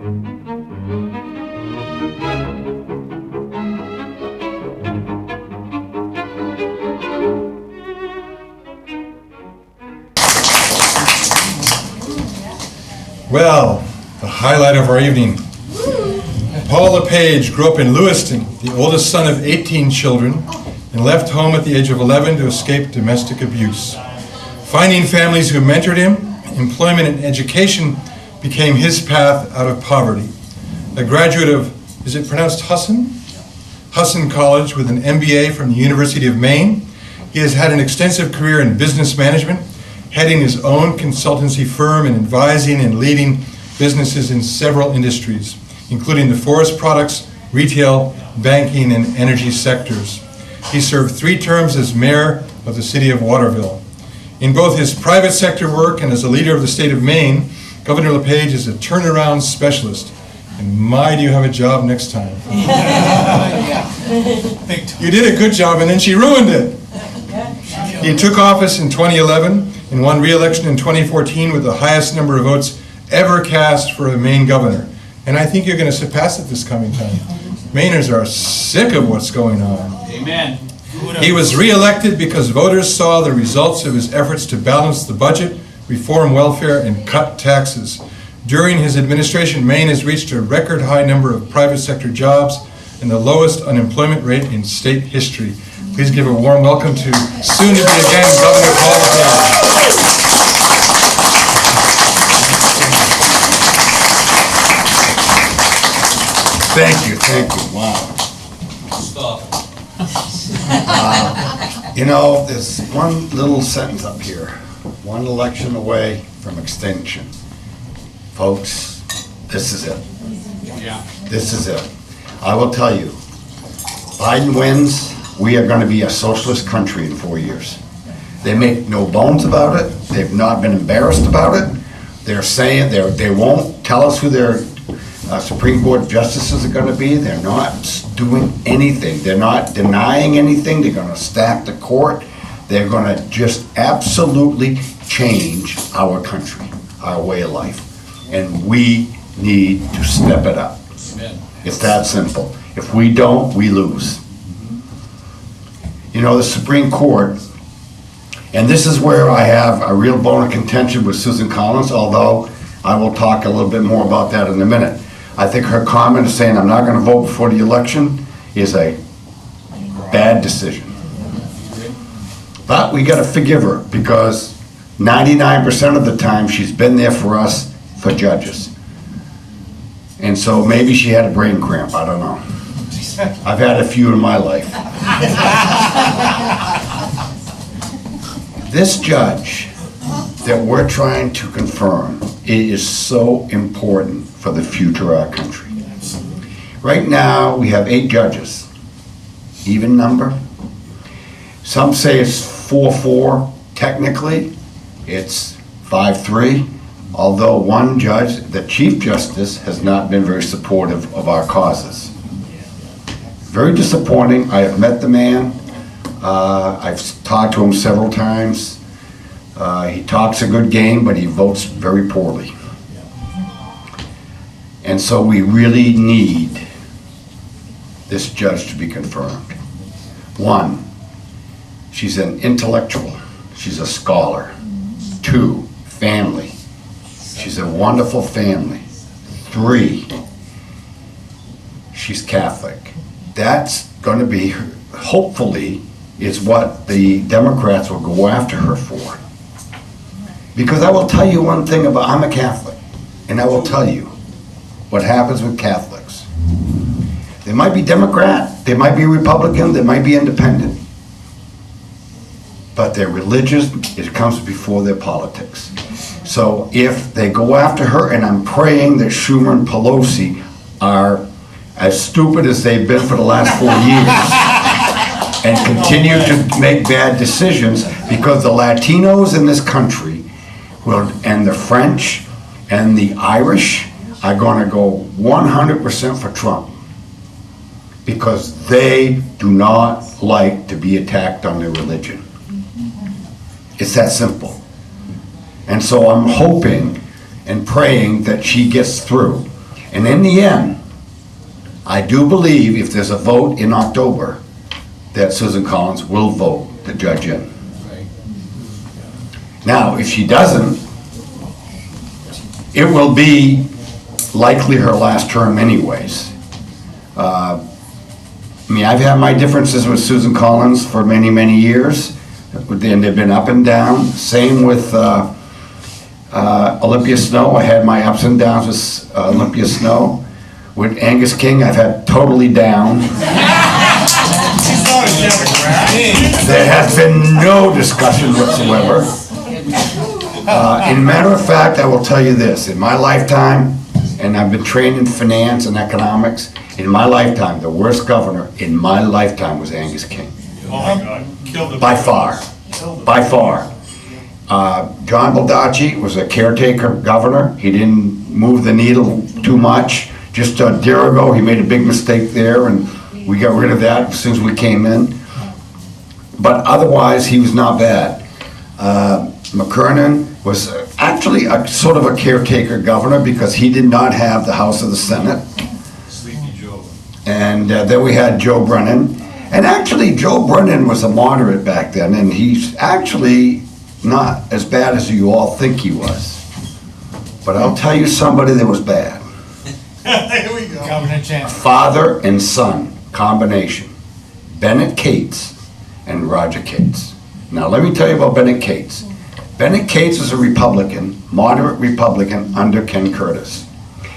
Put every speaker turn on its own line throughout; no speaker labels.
Well, the highlight of our evening. Paul LePage grew up in Lewiston, the oldest son of 18 children, and left home at the age of 11 to escape domestic abuse. Finding families who mentored him, employment and education became his path out of poverty. A graduate of, is it pronounced Husson? Husson College with an MBA from the University of Maine. He has had an extensive career in business management, heading his own consultancy firm and advising and leading businesses in several industries, including the forest products, retail, banking, and energy sectors. He served 3 terms as mayor of the city of Waterville. In both his private sector work and as a leader of the state of Maine, Governor LePage is a turnaround specialist. And my, do you have a job next time. You did a good job and then she ruined it. He took office in 2011 and won re-election in 2014 with the highest number of votes ever cast for a Maine governor. And I think you're going to surpass it this coming time. Mainers are sick of what's going on.
Amen.
He was re-elected because voters saw the results of his efforts to balance the budget, reform welfare, and cut taxes. During his administration, Maine has reached a record high number of private sector jobs and the lowest unemployment rate in state history. Please give a warm welcome to soon to be again Governor Paul LePage.
Thank you. Wow.
Stop.
You know, there's one little sentence up here. One election away from extinction. Folks, this is it.
Yeah.
This is it. I will tell you, Biden wins, we are going to be a socialist country in 4 years. They make no bones about it. They've not been embarrassed about it. They're saying they won't tell us who their Supreme Court justices are going to be. They're not doing anything. They're not denying anything. They're going to stack the court. They're going to just absolutely change our country, our way of life. And we need to step it up.
Amen.
It's that simple. If we don't, we lose. You know, the Supreme Court, and this is where I have a real bone of contention with Susan Collins, although I will talk a little bit more about that in a minute. I think her comment of saying I'm not going to vote before the election is a bad decision. But we got to forgive her because 99% of the time she's been there for us for judges. And so maybe she had a brain cramp, I don't know. I've had a few in my life. This judge that we're trying to confirm, it is so important for the future of our country. Right now, we have 8 judges. Even number. Some say it's 4-4. Technically, it's 5-3. Although one judge, the Chief Justice, has not been very supportive of our causes. Very disappointing. I have met the man. I've talked to him several times. He talks a good game, but he votes very poorly. And so we really need this judge to be confirmed. 1, she's an intellectual. She's a scholar. 2, family. She's a wonderful family. 3, she's Catholic. That's going to be, hopefully, is what the Democrats will go after her for. Because I will tell you one thing about, I'm a Catholic, and I will tell you what happens with Catholics. They might be Democrat, they might be Republican, they might be independent. But their religion, it comes before their politics. So if they go after her, and I'm praying that Schumer and Pelosi are as stupid as they've been for the last 4 years and continue to make bad decisions, because the Latinos in this country will, and the French and the Irish are going to go 100% for Trump, because they do not like to be attacked on their religion. It's that simple. And so I'm hoping and praying that she gets through. And in the end, I do believe if there's a vote in October, that Susan Collins will vote the judge in. Now, if she doesn't, it will be likely her last term anyways. I mean, I've had my differences with Susan Collins for many, many years, and they've been up and down. Same with Olympia Snow. I had my ups and downs with Olympia Snow. With Angus King, I've had totally down. There has been no discussion whatsoever. In matter of fact, I will tell you this, in my lifetime, and I've been trained in finance and economics, in my lifetime, the worst governor in my lifetime was Angus King.
Oh my God, killed him.
By far, by far. John Baldacci was a caretaker governor. He didn't move the needle too much. Just a year ago, he made a big mistake there, and we got rid of that as soon as we came in. But otherwise, he was not bad. McKernan was actually a sort of a caretaker governor because he did not have the House of the Senate.
Sleepy Joe.
And then we had Joe Brennan. And actually, Joe Brennan was a moderate back then, and he's actually not as bad as you all think he was. But I'll tell you somebody that was bad.
Here we go.
Governor Chan.
Father and son combination. Bennett Cates and Roger Cates. Now let me tell you about Bennett Cates. Bennett Cates is a Republican, moderate Republican under Ken Curtis.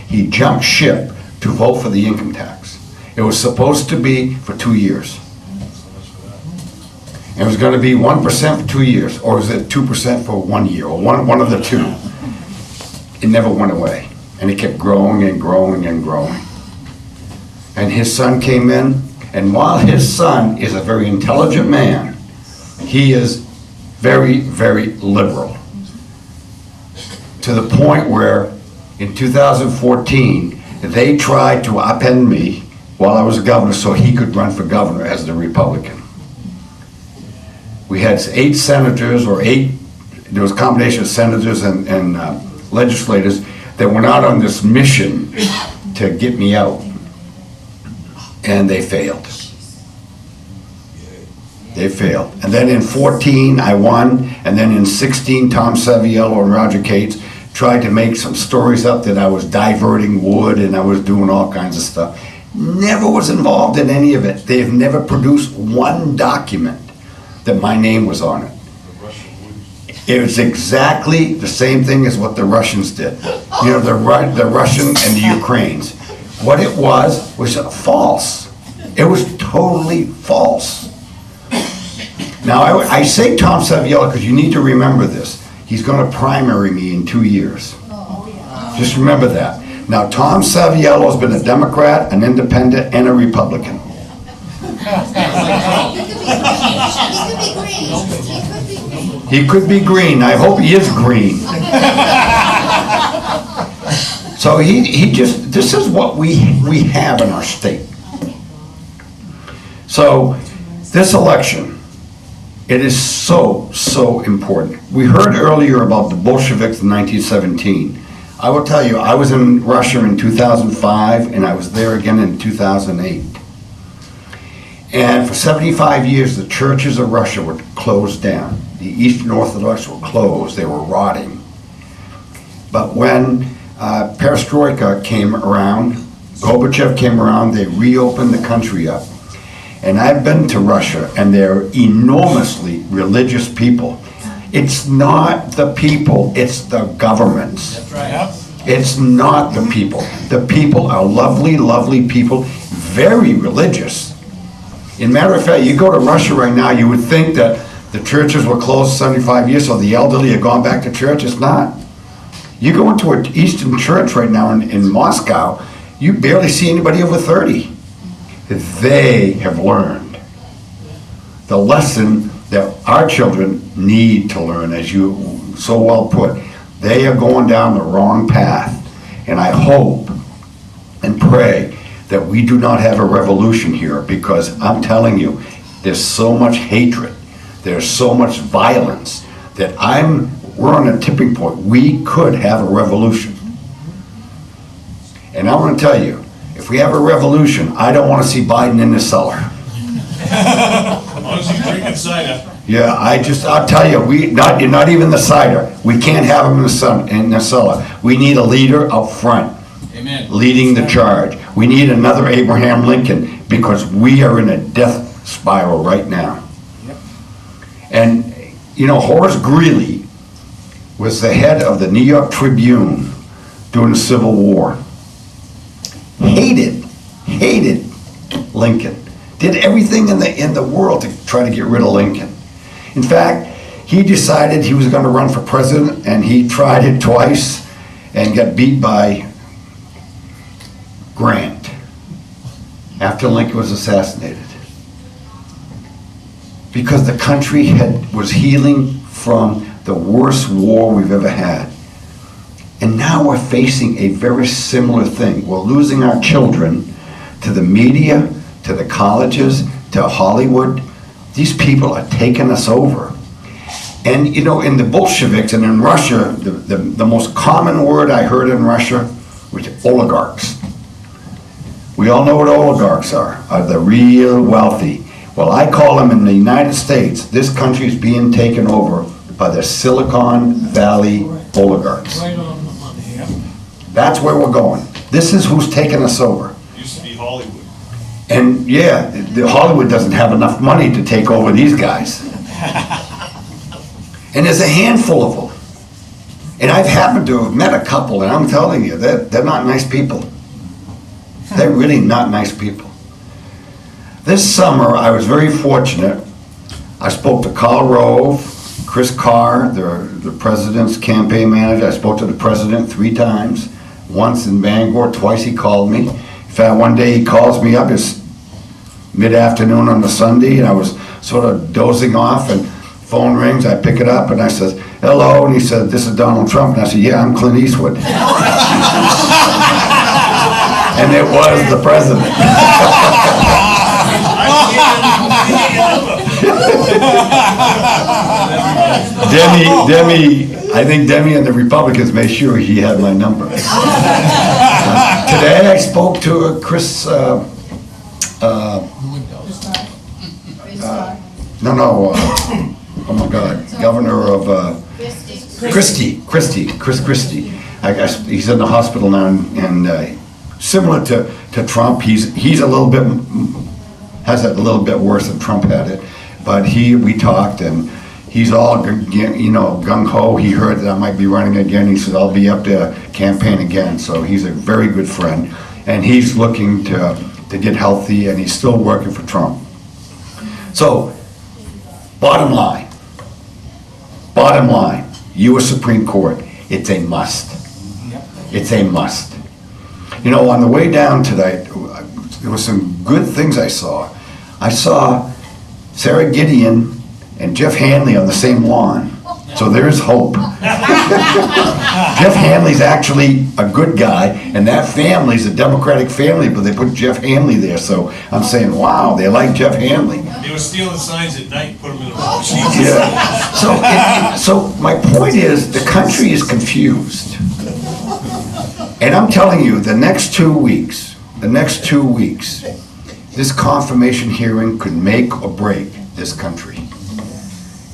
He jumped ship to vote for the income tax. It was supposed to be for 2 years. It was going to be 1% for 2 years, or was it 2% for 1 year, or one of the two. It never went away, and it kept growing and growing and growing. And his son came in, and while his son is a very intelligent man, he is very, very liberal. To the point where in 2014, they tried to upend me while I was a governor so he could run for governor as the Republican. We had 8 senators, there was a combination of senators and legislators that went out on this mission to get me out. And they failed. They failed. And then in 14, I won. And then in 16, Tom Saviello and Roger Cates tried to make some stories up that I was diverting wood and I was doing all kinds of stuff. Never was involved in any of it. They've never produced one document that my name was on it. It was exactly the same thing as what the Russians did. You know, the Russian and the Ukrainians. What it was false. It was totally false. Now, I say Tom Saviello because you need to remember this. He's going to primary me in 2 years. Just remember that. Now, Tom Saviello has been a Democrat, an independent, and a Republican. He could be green. I hope he is green. So he just, this is what we have in our state. So this election, it is so important. We heard earlier about the Bolsheviks in 1917. I will tell you, I was in Russia in 2005 and I was there again in 2008. And for 75 years, the churches of Russia were closed down. The Eastern Orthodox were closed, they were rotting. But when Perestroika came around, Gorbachev came around, they reopened the country up. And I've been to Russia, and they're enormously religious people. It's not the people, it's the governments.
That's right.
It's not the people. The people are lovely, lovely people, very religious. In matter of fact, you go to Russia right now, you would think that the churches were closed 75 years, so the elderly have gone back to church. It's not. You go into an Eastern church right now in Moscow, you barely see anybody over 30. They have learned the lesson that our children need to learn, as you so well put. They are going down the wrong path, and I hope and pray that we do not have a revolution here, because I'm telling you, there's so much hatred, there's so much violence, that we're on a tipping point. We could have a revolution. And I want to tell you, if we have a revolution, I don't want to see Biden in the cellar.
As long as he's drinking cider.
Yeah, I'll tell you, not even the cider. We can't have him in the cellar. We need a leader up front.
Amen.
Leading the charge. We need another Abraham Lincoln because we are in a death spiral right now. And, you know, Horace Greeley was the head of the New York Tribune during the Civil War. Hated Lincoln. Did everything in the world to try to get rid of Lincoln. In fact, he decided he was going to run for president, and he tried it twice and got beat by Grant after Lincoln was assassinated. Because the country was healing from the worst war we've ever had. And now we're facing a very similar thing. We're losing our children to the media, to the colleges, to Hollywood. These people are taking us over. And you know, in the Bolsheviks and in Russia, the most common word I heard in Russia was oligarchs. We all know what oligarchs are the real wealthy. Well, I call them in the United States, this country is being taken over by the Silicon Valley oligarchs. That's where we're going. This is who's taking us over.
Used to be Hollywood.
And yeah, Hollywood doesn't have enough money to take over these guys. And there's a handful of them. And I've happened to have met a couple, and I'm telling you, they're not nice people. They're really not nice people. This summer, I was very fortunate. I spoke to Karl Rove, Chris Carr, the president's campaign manager. I spoke to the president 3 times. Once in Bangor, twice he called me. In fact, one day he calls me up, it's mid-afternoon on a Sunday, and I was sort of dozing off, and phone rings, I pick it up, and I says, hello, and he said, this is Donald Trump, and I said, yeah, I'm Clint Eastwood. And it was the president. Demi, I think Demi and the Republicans made sure he had my number. Today I spoke to Chris, oh my God, governor of, Chris Christie. I guess he's in the hospital now, and similar to Trump, he's a little bit, has it a little bit worse than Trump had it, but we talked, and he's all, you know, gung-ho. He heard that I might be running again. He said, I'll be up to campaign again. So he's a very good friend, and he's looking to get healthy, and he's still working for Trump. So, bottom line, U.S. Supreme Court, it's a must. It's a must. You know, on the way down today, there were some good things I saw. I saw Sarah Gideon and Jeff Hanley on the same lawn. So there's hope. Jeff Hanley's actually a good guy, and that family's a Democratic family, but they put Jeff Hanley there. So I'm saying, wow, they like Jeff Hanley.
They were stealing signs at night, put them in the wrong.
Yeah. So my point is, the country is confused. And I'm telling you, the next 2 weeks, this confirmation hearing could make or break this country.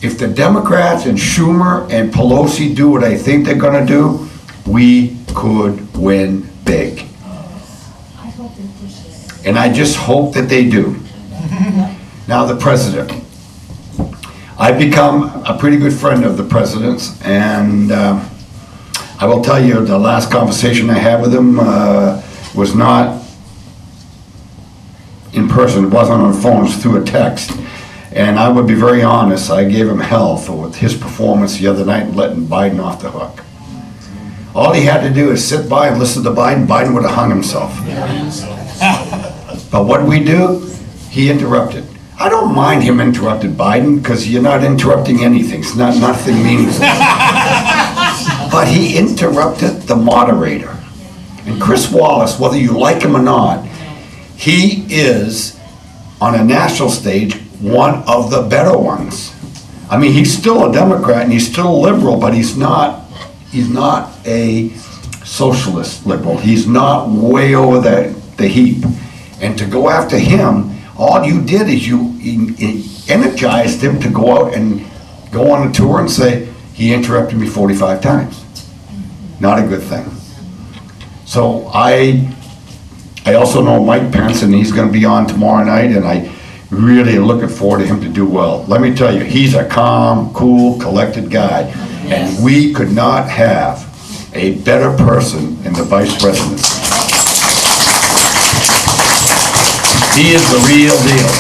If the Democrats and Schumer and Pelosi do what I think they're gonna do, we could win big. And I just hope that they do. Now, the president. I've become a pretty good friend of the president's, and I will tell you, the last conversation I had with him was not in person. It wasn't on the phone, it was through a text. And I would be very honest, I gave him hell for his performance the other night and letting Biden off the hook. All he had to do is sit by and listen to Biden. Biden would have hung himself. But what did we do? He interrupted. I don't mind him interrupted Biden, because you're not interrupting anything. It's nothing meaningful. But he interrupted the moderator. And Chris Wallace, whether you like him or not, he is, on a national stage, one of the better ones. I mean, he's still a Democrat and he's still a liberal, but he's not a socialist liberal. He's not way over the heap. And to go after him, all you did is you energized him to go out and go on a tour and say, he interrupted me 45 times. Not a good thing. So I also know Mike Pence, and he's going to be on tomorrow night, and I really am looking forward to him to do well. Let me tell you, he's a calm, cool, collected guy, and we could not have a better person in the vice presidency. He is the real deal.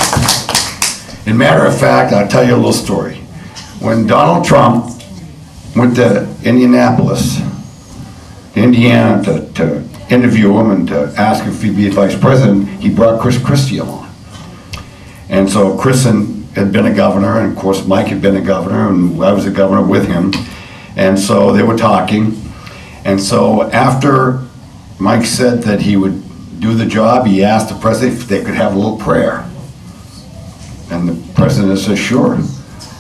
As a matter of fact, I'll tell you a little story. When Donald Trump went to Indianapolis, Indiana, to interview him and to ask if he'd be vice president, he brought Chris Christie along. And so Chris had been a governor, and of course Mike had been a governor, and I was a governor with him. And so they were talking. And so after Mike said that he would do the job, he asked the president if they could have a little prayer. And the president said, sure.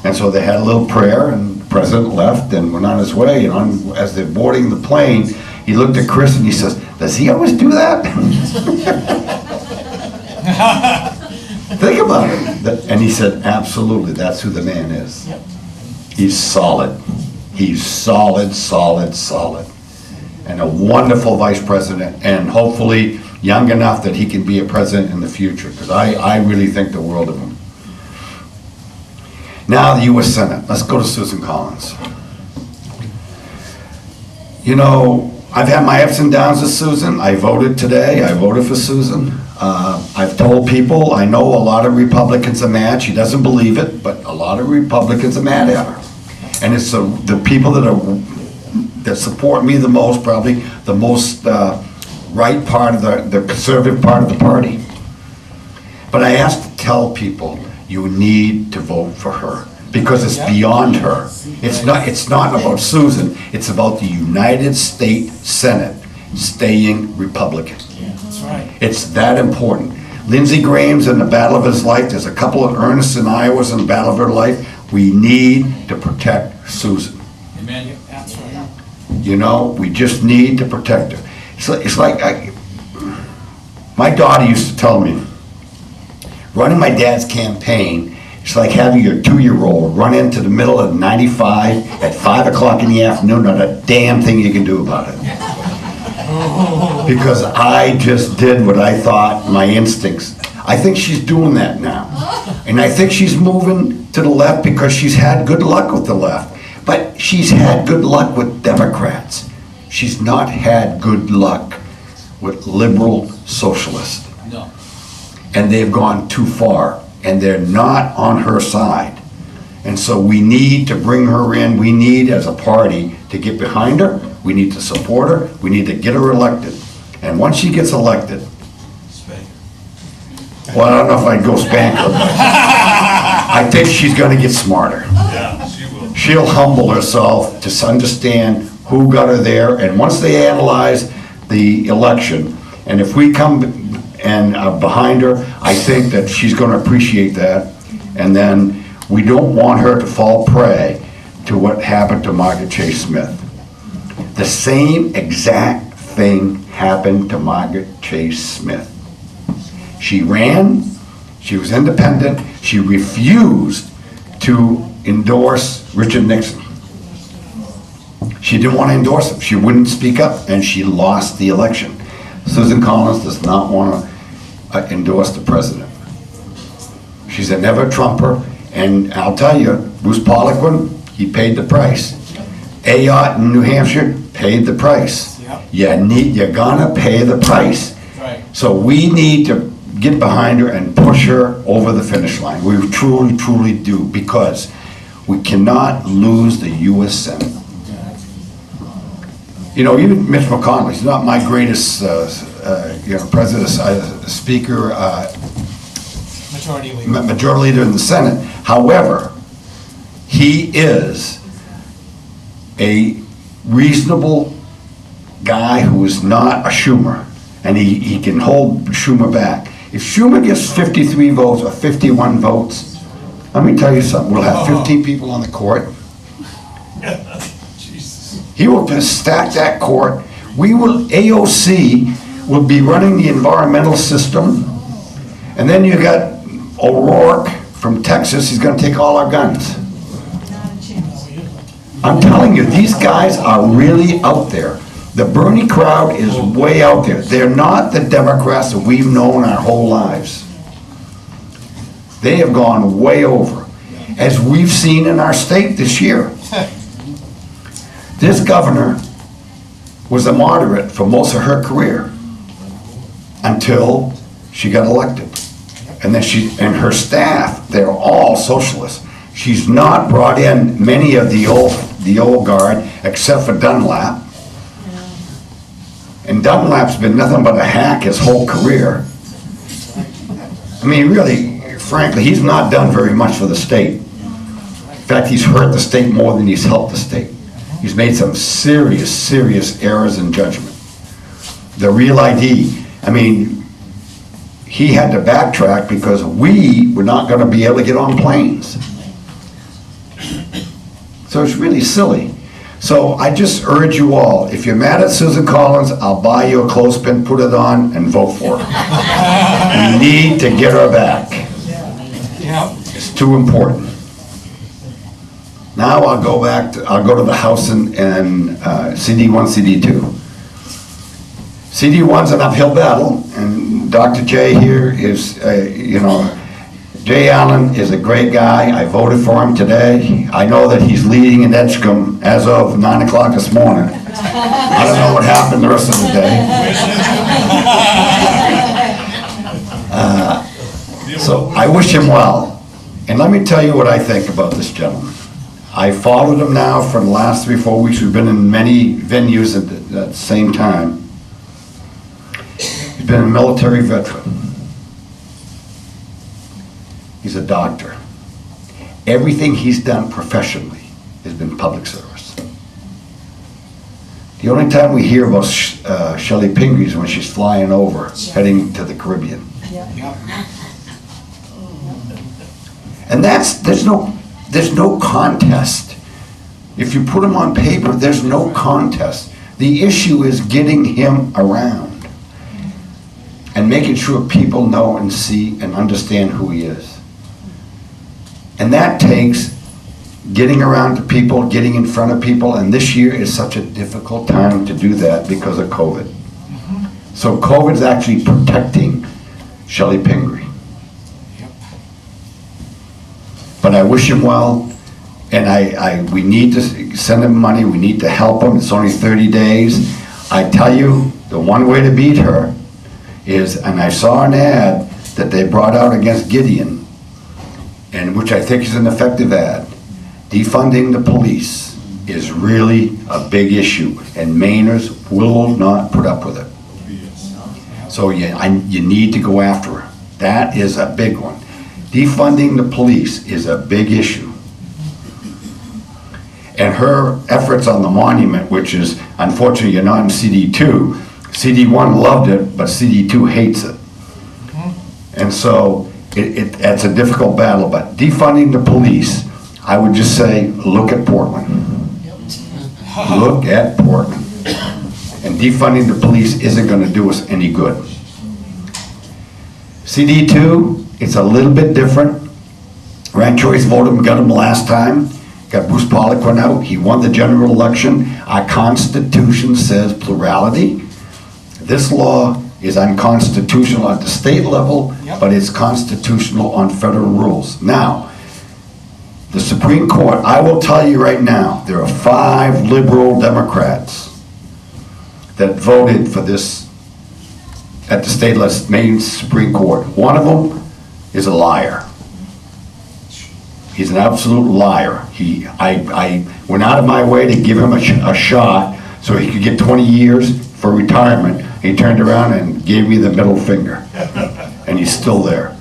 And so they had a little prayer, and the president left and went on his way. And as they're boarding the plane, he looked at Chris and he says, does he always do that? Think about it. And he said, absolutely, that's who the man is. Yep. He's solid. He's solid, solid, solid. And a wonderful vice president, and hopefully young enough that he can be a president in the future, because I really think the world of him. Now the U.S. Senate. Let's go to Susan Collins. You know, I've had my ups and downs with Susan. I voted today. I voted for Susan. I've told people, I know a lot of Republicans are mad. She doesn't believe it, but a lot of Republicans are mad at her. And it's the people that support me the most, probably the most right part of the conservative part of the party. But I have to tell people, you need to vote for her, because it's beyond her. It's not about Susan, it's about the United States Senate staying Republican.
Yeah, that's right.
It's that important. Lindsey Graham's in the battle of his life. There's a couple of Ernest and Iowa's in the battle of her life. We need to protect Susan.
Amen.
That's right.
You know, we just need to protect her. It's like my daughter used to tell me, running my dad's campaign, it's like having your 2-year-old run into the middle of 95 at 5 o'clock in the afternoon, not a damn thing you can do about it. Because I just did what I thought, my instincts. I think she's doing that now. And I think she's moving to the left because she's had good luck with the left. But she's had good luck with Democrats. She's not had good luck with liberal socialists.
No.
And they've gone too far, and they're not on her side. And so we need to bring her in. We need, as a party, to get behind her. We need to support her. We need to get her elected. And once she gets elected, well, I don't know if I'd go spank her, but I think she's gonna get smarter.
Yeah, she will.
She'll humble herself to understand who got her there, and once they analyze the election, and if we come and are behind her, I think that she's gonna appreciate that, and then we don't want her to fall prey to what happened to Margaret Chase Smith. The same exact thing happened to Margaret Chase Smith. She ran, she was independent, she refused to endorse Richard Nixon. She didn't want to endorse him, she wouldn't speak up, and she lost the election. Susan Collins does not want to endorse the president. She's a never Trumper, and I'll tell you, Bruce Poliquin, he paid the price. Ayotte in New Hampshire paid the price.
Yep.
You're gonna pay the price.
Right.
So we need to get behind her and push her over the finish line. We truly, truly do, because we cannot lose the U.S. Senate. You know, even Mitch McConnell, he's not my greatest, president, speaker,
Majority leader.
majority leader in the Senate. However, he is a reasonable guy who is not a Schumer, and he can hold Schumer back. If Schumer gets 53 votes or 51 votes, let me tell you something, we'll have 15 people on the court.
Jesus.
He will just stack that court. AOC will be running the environmental system, and then you got O'Rourke from Texas, he's gonna take all our guns. I'm telling you, these guys are really out there. The Bernie crowd is way out there. They're not the Democrats that we've known our whole lives. They have gone way over, as we've seen in our state this year. This governor was a moderate for most of her career until she got elected. And then and her staff, they're all socialists. She's not brought in many of the old guard, except for Dunlap. And Dunlap's been nothing but a hack his whole career. I mean, really, frankly, he's not done very much for the state. In fact, he's hurt the state more than he's helped the state. He's made some serious, serious errors in judgment. The Real ID, I mean, he had to backtrack because we were not going to be able to get on planes. So it's really silly. So I just urge you all, if you're mad at Susan Collins, I'll buy you a clothespin, put it on, and vote for her. We need to get her back. It's too important. Now I'll go to the House and CD1, CD2. CD1's an uphill battle, and Dr. J here is, Jay Allen is a great guy. I voted for him today. I know that he's leading in Edgecombe as of 9 o'clock this morning. I don't know what happened the rest of the day. So I wish him well. And let me tell you what I think about this gentleman. I followed him now for the last 3-4 weeks. We've been in many venues at the same time. He's been a military veteran. He's a doctor. Everything he's done professionally has been public service. The only time we hear about Shelley Pingree is when she's flying over, heading to the Caribbean. And there's no contest. If you put him on paper, there's no contest. The issue is getting him around and making sure people know and see and understand who he is. And that takes getting around to people, getting in front of people, and this year is such a difficult time to do that because of COVID. So COVID is actually protecting Shelley Pingree. But I wish him well, and we need to send him money, we need to help him. It's only 30 days. I tell you, the one way to beat her is, and I saw an ad that they brought out against Gideon, and which I think is an effective ad. Defunding the police is really a big issue, and Mainers will not put up with it. So you need to go after her. That is a big one. Defunding the police is a big issue. And her efforts on the monument, which is, unfortunately, you're not in CD2. CD1 loved it, but CD2 hates it. And so it's a difficult battle, but defunding the police, I would just say, look at Portland. Look at Portland. And defunding the police isn't going to do us any good. CD2, it's a little bit different. Ranked choice voted, got him last time. Got Bruce Pollock went out. He won the general election. Our Constitution says plurality. This law is unconstitutional at the state level, but it's constitutional on federal rules. Now, the Supreme Court, I will tell you right now, there are 5 liberal Democrats that voted for this at the state Maine Supreme Court. One of them is a liar. He's an absolute liar. I went out of my way to give him a shot so he could get 20 years for retirement. He turned around and gave me the middle finger. And he's still there.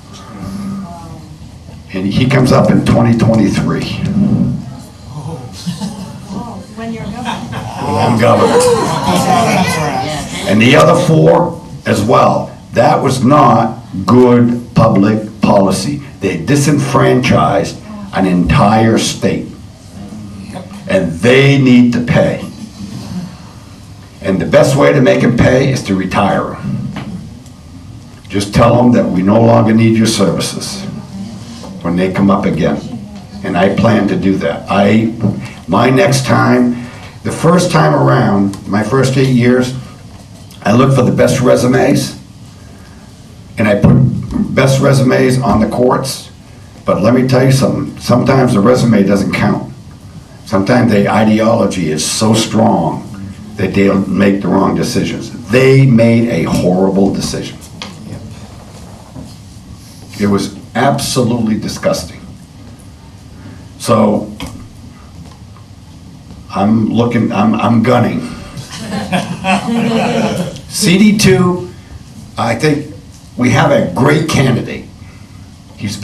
And he comes up in 2023.
When you're governor.
When I'm governor. And the other 4 as well. That was not good public policy. They disenfranchised an entire state. And they need to pay. And the best way to make them pay is to retire them. Just tell them that we no longer need your services when they come up again. And I plan to do that. My next time, the first time around, my first 8 years, I look for the best resumes, and I put best resumes on the courts. But let me tell you something, sometimes the resume doesn't count. Sometimes the ideology is so strong that they'll make the wrong decisions. They made a horrible decision. It was absolutely disgusting. So, I'm gunning. CD2, I think we have a great candidate. He's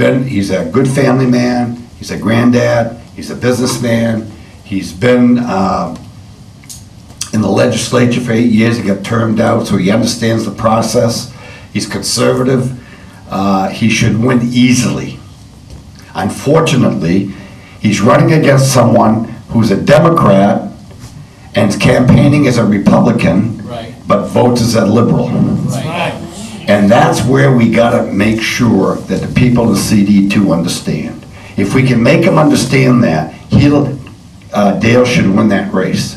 a good family man, he's a granddad, he's a businessman, he's been in the legislature for 8 years, he got termed out, so he understands the process. He's conservative, he should win easily. Unfortunately, he's running against someone who's a Democrat and is campaigning as a Republican,
Right.
but votes as a liberal.
Right.
And that's where we gotta make sure that the people in CD2 understand. If we can make them understand that, Dale should win that race.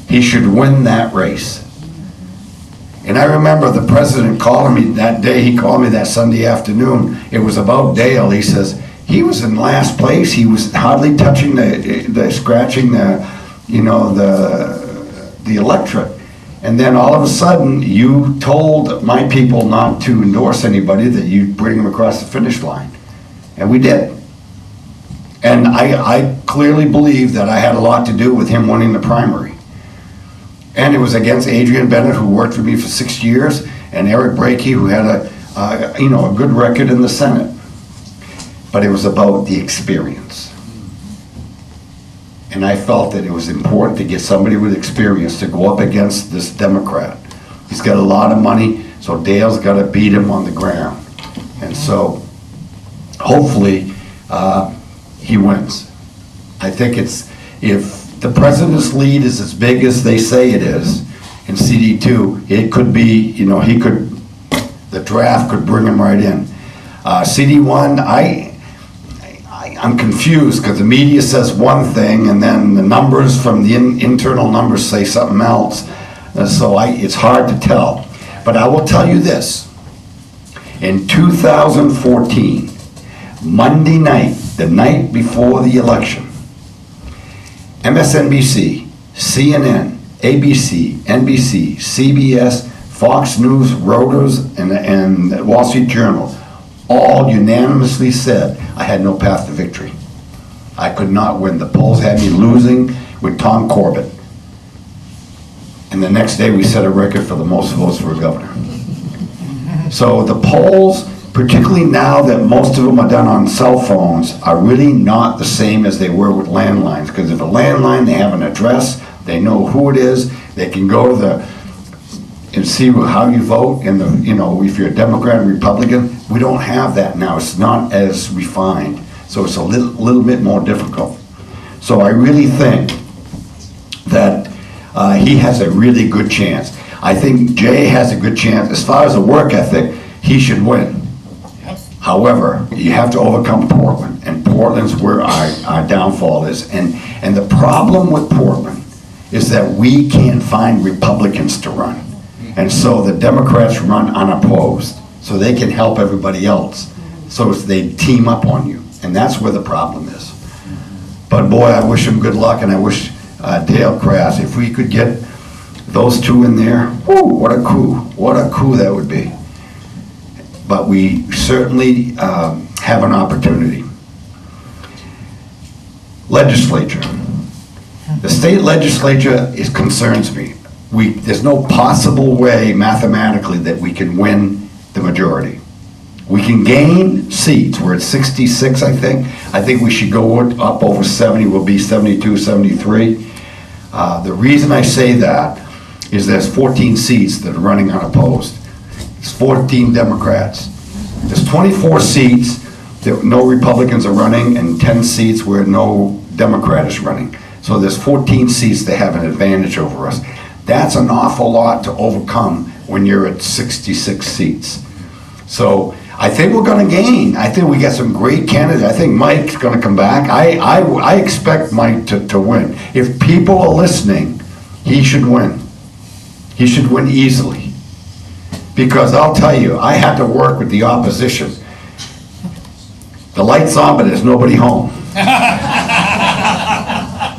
He should win that race. And I remember the president calling me that day, he called me that Sunday afternoon, it was about Dale, he says, he was in last place, he was hardly touching scratching the electorate. And then all of a sudden, you told my people not to endorse anybody, that you'd bring them across the finish line. And we did. And I clearly believe that I had a lot to do with him winning the primary. And it was against Adrian Bennett, who worked for me for 6 years, and Eric Brakey, who had a good record in the Senate. But it was about the experience. And I felt that it was important to get somebody with experience to go up against this Democrat. He's got a lot of money, so Dale's got to beat him on the ground. And so, hopefully, he wins. I think if the president's lead is as big as they say it is in CD2, it could be, the draft could bring him right in. CD1, I'm confused because the media says one thing and then the numbers from the internal numbers say something else. So it's hard to tell. But I will tell you this. In 2014, Monday night, the night before the election, MSNBC, CNN, ABC, NBC, CBS, Fox News, Reuters, and the Wall Street Journal all unanimously said I had no path to victory. I could not win. The polls had me losing with Tom Corbett. And the next day we set a record for the most votes for a governor. So the polls, particularly now that most of them are done on cell phones, are really not the same as they were with landlines. Because if a landline, they have an address, they know who it is, they can go to and see how you vote, and if you're a Democrat or Republican. We don't have that now. It's not as refined, so it's a little bit more difficult. So I really think that he has a really good chance. I think Jay has a good chance. As far as the work ethic, he should win. However, you have to overcome Portland, and Portland's where our downfall is. And the problem with Portland is that we can't find Republicans to run. And so the Democrats run unopposed, so they can help everybody else. So they team up on you, and that's where the problem is. But boy, I wish him good luck, and I wish Dale Crass, if we could get those two in there, whoo, what a coup that would be. But we certainly have an opportunity. Legislature. The state legislature concerns me. There's no possible way mathematically that we can win the majority. We can gain seats. We're at 66, I think. I think we should go up over 70. We'll be 72, 73. The reason I say that is there's 14 seats that are running unopposed. It's 14 Democrats. There's 24 seats that no Republicans are running, and 10 seats where no Democrat is running. So there's 14 seats that have an advantage over us. That's an awful lot to overcome when you're at 66 seats. So I think we're gonna gain. I think we got some great candidates. I think Mike's gonna come back. I expect Mike to win. If people are listening, he should win. He should win easily. Because I'll tell you, I had to work with the opposition. The light's on, but there's nobody home.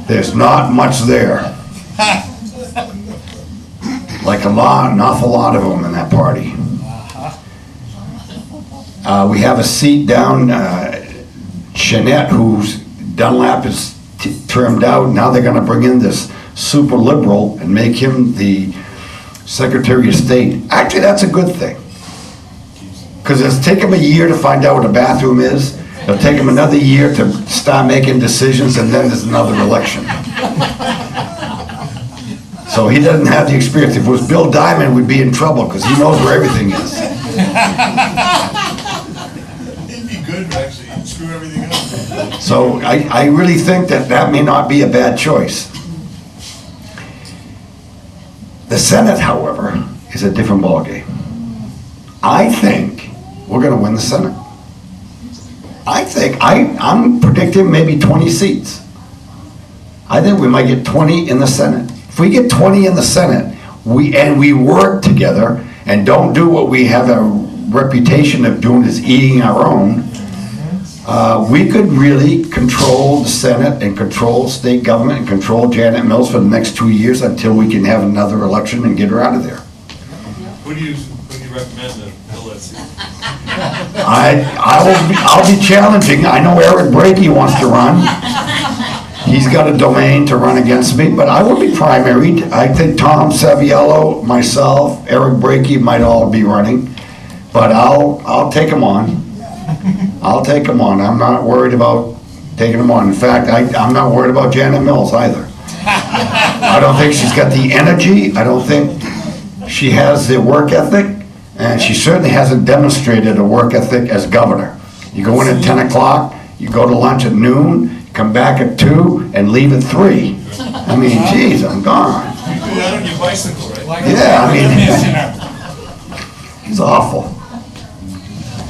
There's not much there. Like an awful lot of them in that party. We have a seat down, Jeanette, whose Dunlap is termed out. Now they're gonna bring in this super liberal and make him the Secretary of State. Actually, that's a good thing. Because it'll take him a year to find out what a bathroom is. It'll take him another year to start making decisions, and then there's another election. So he doesn't have the experience. If it was Bill Diamond, we'd be in trouble, because he knows where everything is.
It'd be good, actually, you'd screw everything up.
So I really think that may not be a bad choice. The Senate, however, is a different ballgame. I think we're gonna win the Senate. I'm predicting maybe 20 seats. I think we might get 20 in the Senate. If we get 20 in the Senate, we work together and don't do what we have a reputation of doing, is eating our own, we could really control the Senate and control state government and control Janet Mills for the next 2 years until we can have another election and get her out of there.
Who do you recommend to fill that seat?
I'll be challenging. I know Eric Brakey wants to run. He's got a domain to run against me, but I will be primaried. I think Tom Saviello, myself, Eric Brakey might all be running, but I'll take them on. I'll take them on. I'm not worried about taking them on. In fact, I'm not worried about Janet Mills either. I don't think she's got the energy. I don't think she has the work ethic, and she certainly hasn't demonstrated a work ethic as governor. You go in at 10 o'clock, you go to lunch at noon, come back at 2, and leave at 3. I mean, geez, I'm gone.
You do that on your bicycle, right?
Yeah, I mean, it's awful.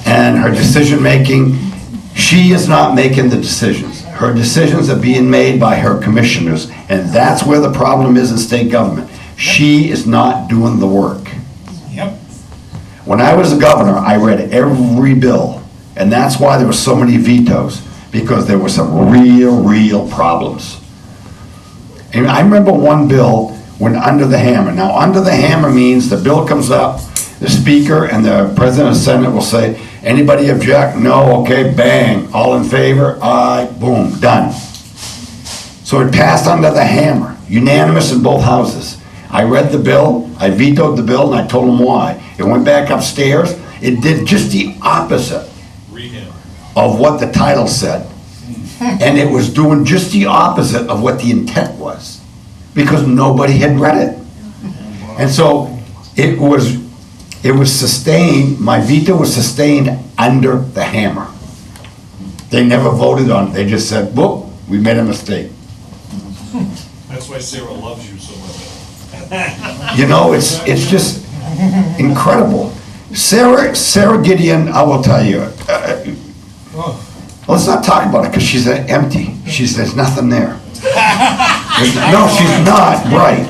And her decision-making, she is not making the decisions. Her decisions are being made by her commissioners, and that's where the problem is in state government. She is not doing the work.
Yep.
When I was a governor, I read every bill, and that's why there were so many vetoes, because there were some real problems. And I remember one bill went under the hammer. Now, under the hammer means the bill comes up, the speaker and the president of the Senate will say, anybody object? No, okay, bang. All in favor? Aye, boom, done. So it passed under the hammer, unanimous in both houses. I read the bill, I vetoed the bill, and I told them why. It went back upstairs, it did just the opposite of what the title said. And it was doing just the opposite of what the intent was, because nobody had read it. And so it was sustained, my veto was sustained under the hammer. They never voted on it, they just said, whoop, we made a mistake.
That's why Sarah loves you so much.
You know, it's just incredible. Sarah Gideon, I will tell you, let's not talk about it, because she's empty. There's nothing there. No, she's not bright.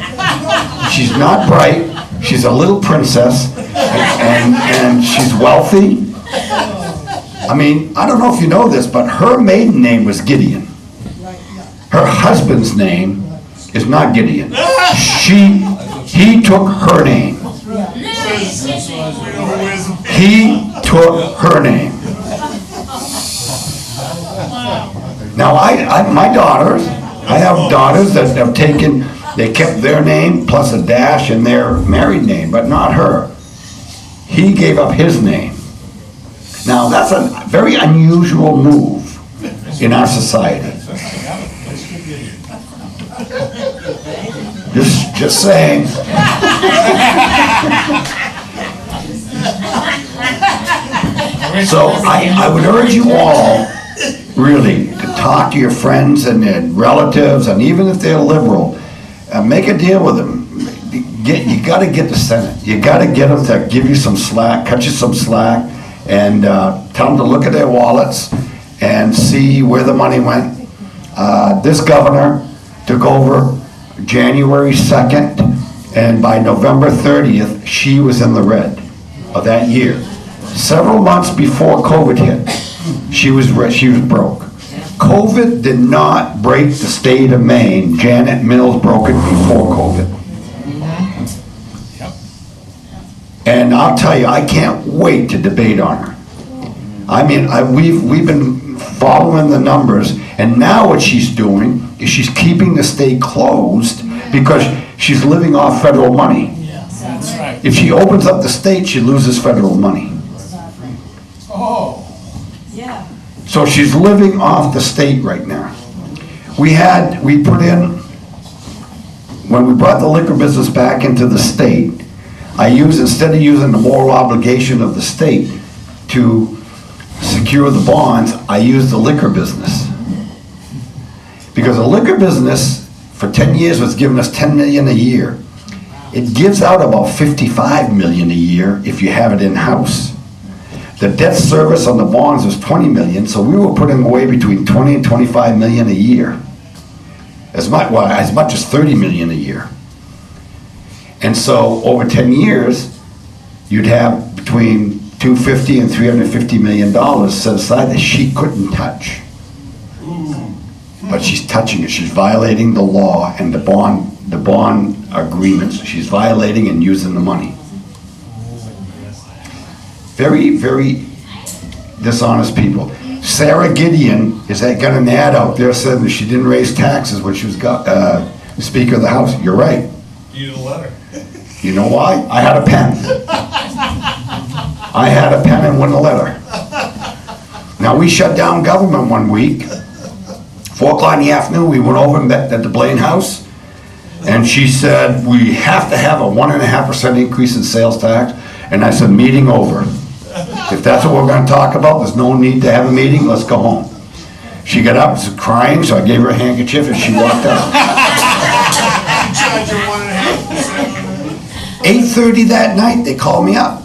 She's not bright. She's a little princess, and she's wealthy. I mean, I don't know if you know this, but her maiden name was Gideon. Her husband's name is not Gideon. He took her name. He took her name. Now, my daughters, I have daughters that have taken, they kept their name plus a dash in their married name, but not her. He gave up his name. Now, that's a very unusual move in our society. Just saying. So I would urge you all, really, to talk to your friends and their relatives, and even if they're liberal, make a deal with them. You gotta get the Senate. You gotta get them to give you some slack, cut you some slack, and tell them to look at their wallets and see where the money went. This governor took over January 2nd, and by November 30th, she was in the red of that year. Several months before COVID hit, she was broke. COVID did not break the state of Maine. Janet Mills broke it before COVID. And I'll tell you, I can't wait to debate on her. I mean, we've been following the numbers, and now what she's doing is she's keeping the state closed because she's living off federal money.
That's right.
If she opens up the state, she loses federal money.
Oh,
Yeah.
So she's living off the state right now. We put in, when we brought the liquor business back into the state, instead of using the moral obligation of the state to secure the bonds, I used the liquor business. Because the liquor business, for 10 years, was giving us 10 million a year. It gives out about 55 million a year if you have it in-house. The debt service on the bonds was 20 million, so we were putting away between 20 and 25 million a year. As much as 30 million a year. And so over 10 years, you'd have between $250 and $350 million set aside that she couldn't touch. But she's touching it. She's violating the law and the bond agreements. She's violating and using the money. Very, very dishonest people. Sarah Gideon got an ad out there saying that she didn't raise taxes when she was Speaker of the House. You're right.
You need a letter.
You know why? I had a pen. I had a pen and went a letter. Now, we shut down government one week. 4 o'clock in the afternoon, we went over and met at the Blaine House, and she said, we have to have a 1.5% increase in sales tax. And I said, meeting over. If that's what we're gonna talk about, there's no need to have a meeting, let's go home. She got up, was crying, so I gave her a handkerchief and she walked out.
Charge her 1.5%.
8:30 that night, they called me up.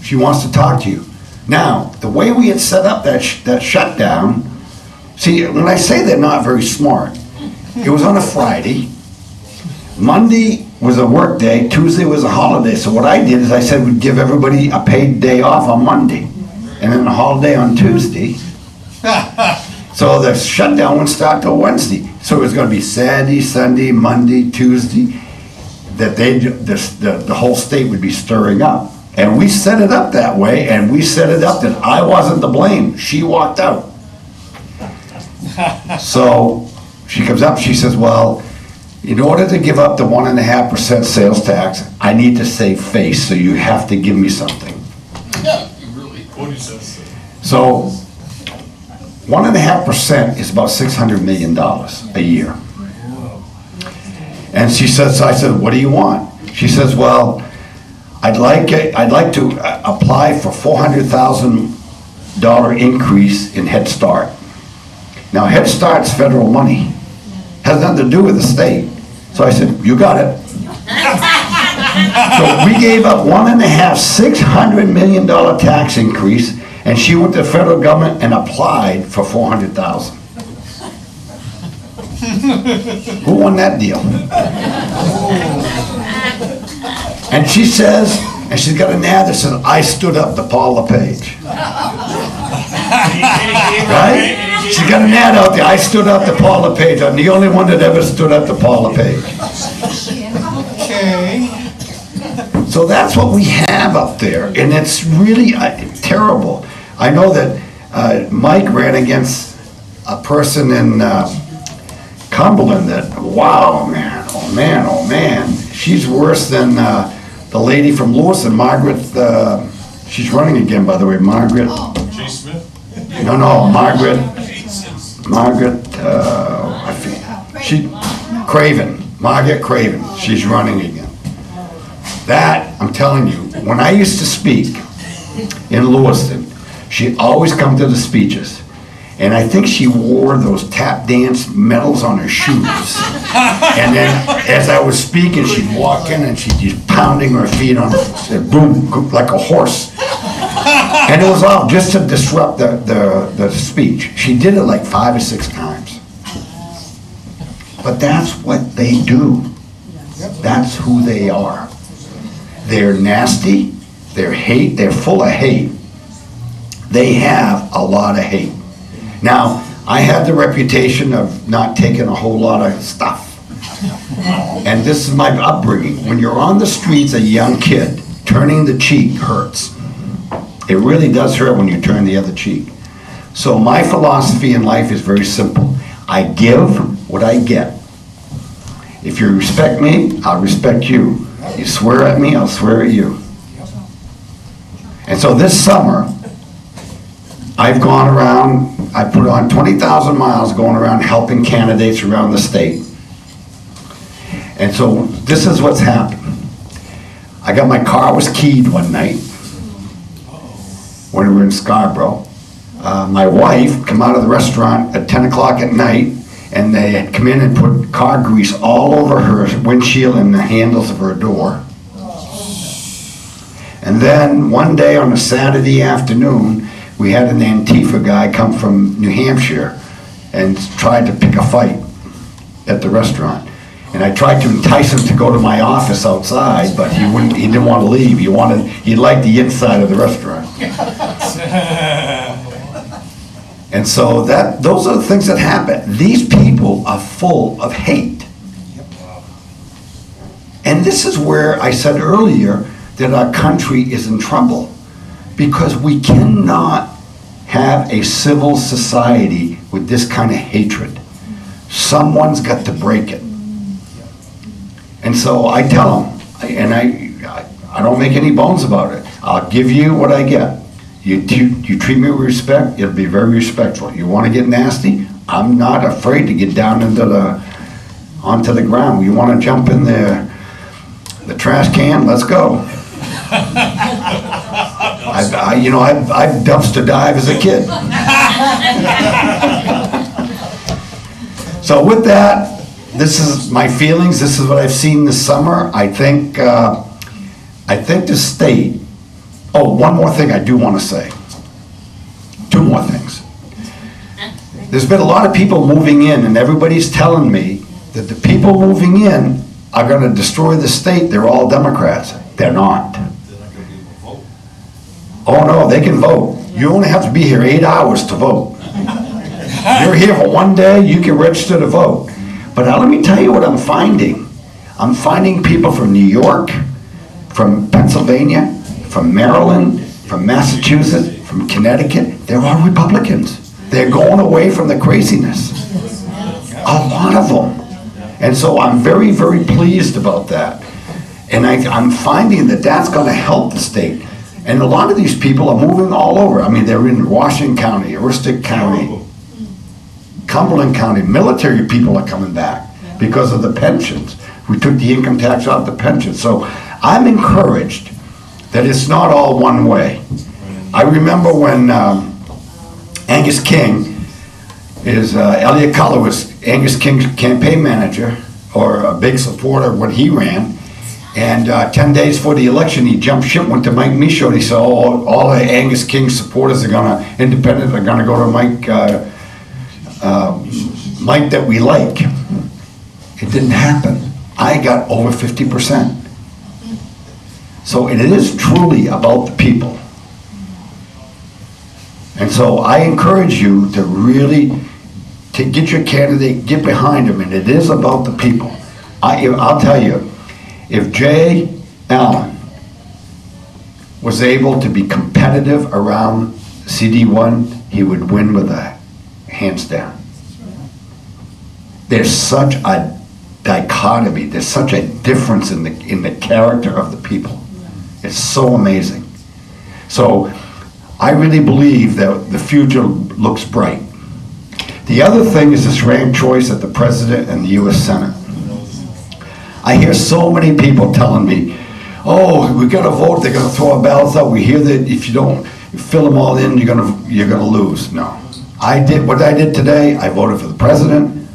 She wants to talk to you. Now, the way we had set up that shutdown, see, when I say they're not very smart, it was on a Friday. Monday was a work day, Tuesday was a holiday. So what I did is I said we'd give everybody a paid day off on Monday, and then a holiday on Tuesday. So the shutdown wouldn't start till Wednesday. So it was gonna be Saturday, Sunday, Monday, Tuesday, that the whole state would be stirring up. And we set it up that way, and we set it up that I wasn't to blame. She walked out. So she comes up, she says, well, in order to give up the 1.5% sales tax, I need to save face, so you have to give me something.
What he says.
So 1.5% is about $600 million a year. And she says, so I said, what do you want? She says, well, I'd like to apply for $400,000 increase in Head Start. Now, Head Start's federal money. Has nothing to do with the state. So I said, you got it. So we gave up $600 million tax increase, and she went to the federal government and applied for $400,000. Who won that deal? And she says, and she's got an ad that says, I stood up to Paul LePage. Right? She got an ad out there, I stood up to Paul LePage. I'm the only one that ever stood up to Paul LePage.
okay.
So that's what we have up there, and it's really terrible. I know that Mike ran against a person in Cumberland that, wow, man, oh man, oh man. She's worse than the lady from Lewiston, Margaret, she's running again, by the way, Margaret.
Jay Smith?
No, Margaret, Margaret Craven, she's running again. That, I'm telling you, when I used to speak in Lewiston, she'd always come to the speeches. And I think she wore those tap dance medals on her shoes. And then as I was speaking, she'd walk in and she'd just pounding her feet on boom, like a horse. And it was all just to disrupt the speech. She did it like 5 or 6 times. But that's what they do. That's who they are. They're nasty, they're full of hate. They have a lot of hate. Now, I had the reputation of not taking a whole lot of stuff. And this is my upbringing. When you're on the streets, a young kid, turning the cheek hurts. It really does hurt when you turn the other cheek. So my philosophy in life is very simple. I give what I get. If you respect me, I'll respect you. You swear at me, I'll swear at you. And so this summer, I've gone around, I put on 20,000 miles going around helping candidates around the state. And so this is what's happened. I got my car was keyed one night when we were in Scarborough. My wife come out of the restaurant at 10 o'clock at night, and they had come in and put car grease all over her windshield and the handles of her door. And then one day on a Saturday afternoon, we had an Antifa guy come from New Hampshire and tried to pick a fight at the restaurant. And I tried to entice him to go to my office outside, but he didn't want to leave. He liked the inside of the restaurant. And so those are the things that happen. These people are full of hate. And this is where I said earlier that our country is in trouble, because we cannot have a civil society with this kind of hatred. Someone's got to break it. And so I tell them, and I don't make any bones about it. I'll give you what I get. You treat me with respect, it'll be very respectful. You want to get nasty? I'm not afraid to get down onto the ground. You want to jump in the trash can? Let's go. I dumpster dive as a kid. So with that, this is my feelings. This is what I've seen this summer. I think the state. Oh, one more thing I do want to say. 2 more things. There's been a lot of people moving in, and everybody's telling me that the people moving in are going to destroy the state. They're all Democrats. They're not. Oh no, they can vote. You only have to be here 8 hours to vote. You're here for 1 day, you can register to vote. But now let me tell you what I'm finding. I'm finding people from New York, from Pennsylvania, from Maryland, from Massachusetts, from Connecticut. They're all Republicans. They're going away from the craziness. A lot of them. And so I'm very, very pleased about that. And I'm finding that that's going to help the state. And a lot of these people are moving all over. I mean, they're in Washington County, Aroostook County, Cumberland County. Military people are coming back because of the pensions. We took the income tax off the pensions. So I'm encouraged that it's not all one way. I remember when Angus King, Elliot Culler was Angus King's campaign manager, or a big supporter when he ran. And 10 days before the election, he jumped ship, went to Mike Michaud, and he said, all the Angus King supporters independent are gonna go to Mike that we like. It didn't happen. I got over 50%. So it is truly about the people. And so I encourage you to really, to get your candidate, get behind him, and it is about the people. I'll tell you, if Jay Allen was able to be competitive around CD1, he would win with a hands down. There's such a dichotomy, there's such a difference in the character of the people. It's so amazing. So I really believe that the future looks bright. The other thing is this ranked choice at the President and the US Senate. I hear so many people telling me, oh, we got to vote, they're going to throw our ballots out. We hear that if you don't fill them all in, you're going to lose. No, What I did today, I voted for the president,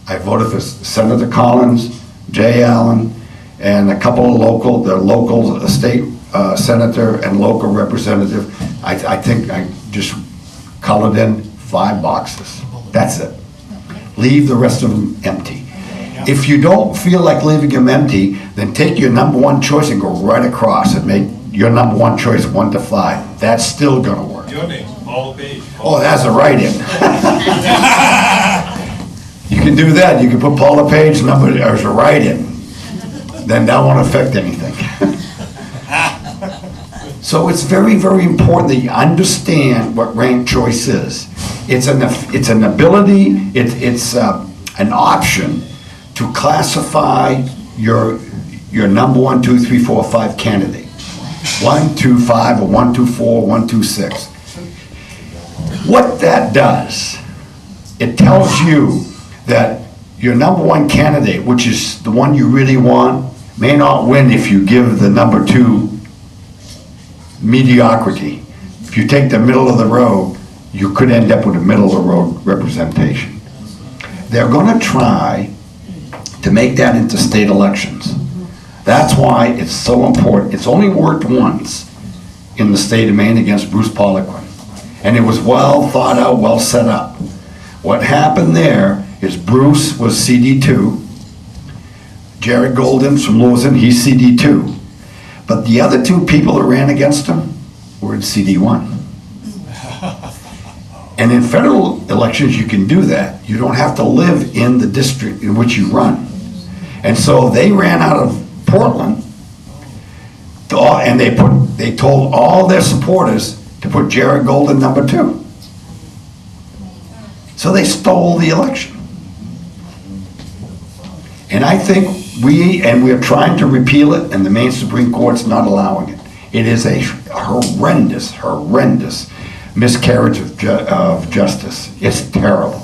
I voted for Senator Collins, Jay Allen, and a couple of local state senator and local representative. I think I just colored in 5 boxes. That's it. Leave the rest of them empty. If you don't feel like leaving them empty, then take your number 1 choice and go right across and make your number 1 choice 1 to 5. That's still gonna work.
Your name, LePage.
Oh, that's a write-in. You can do that. You can put Paul LePage number as a write-in. Then that won't affect anything. So it's very, very important that you understand what ranked choice is. It's an ability, it's an option to classify your number 1, 2, 3, 4, 5 candidate. 1, 2, 5, or 1, 2, 4, 1, 2, 6. What that does, it tells you that your number 1 candidate, which is the one you really want, may not win if you give the number 2 mediocrity. If you take the middle of the road, you could end up with a middle of the road representation. They're going to try to make that into state elections. That's why it's so important. It's only worked once in the state of Maine against Bruce Poliquin. And it was well thought out, well set up. What happened there is Bruce was CD2. Jared Golden from Lewiston, he's CD2. But the other 2 people that ran against him were in CD1. And in federal elections, you can do that. You don't have to live in the district in which you run. And so they ran out of Portland, and they told all their supporters to put Jared Golden number 2. So they stole the election. And I think we're trying to repeal it, and the Maine Supreme Court's not allowing it. It is a horrendous miscarriage of justice. It's terrible.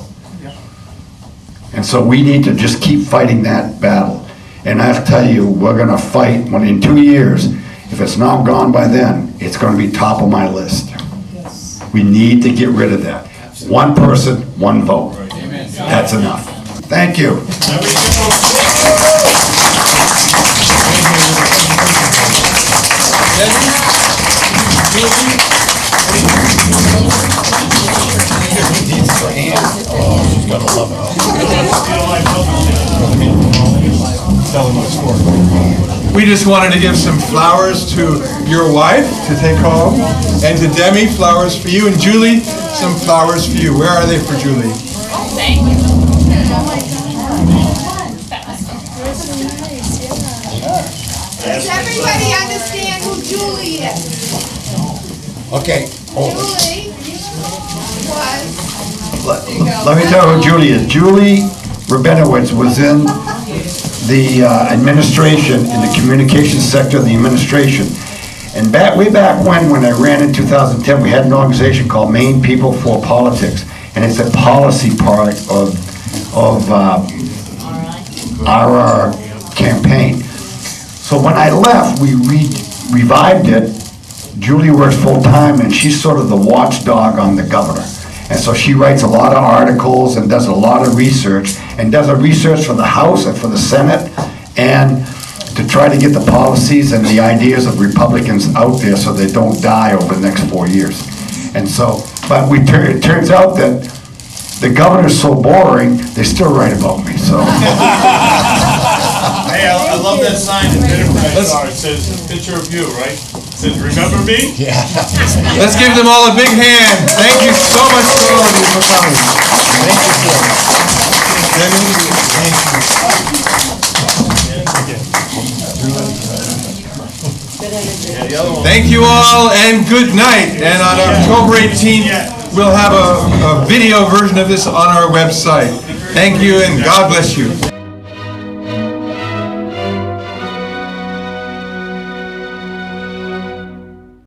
And so we need to just keep fighting that battle. And I'll tell you, we're gonna fight when in 2 years, if it's not gone by then, it's gonna be top of my list. We need to get rid of that. 1 person, 1 vote. That's enough. Thank you.
We just wanted to give some flowers to your wife to take home, and to Demi, flowers for you, and Julie, some flowers for you. Where are they for Julie?
Thank you.
Does everybody understand who Julie is?
Okay.
Julie was...
Let me tell you who Julie is. Julie Rabinowitz was in the administration, in the communications sector of the administration. And way back when I ran in 2010, we had an organization called Maine People for Politics. And it's a policy part of our campaign. So when I left, we revived it. Julie works full-time, and she's sort of the watchdog on the governor. And so she writes a lot of articles and does a lot of research, and does a research for the House and for the Senate, and to try to get the policies and the ideas of Republicans out there so they don't die over the next 4 years. And so, but it turns out that the governor's so boring, they still write about me, so.
Hey, I love that sign in Bitterford I saw. It says, picture of you, right? It says, remember me? Yeah.
Let's give them all a big hand. Thank you so much for all of you for coming. Thank you, sir. Demi, thank you. Thank you all, and good night. And on October 18th, we'll have a video version of this on our website. Thank you, and God bless you.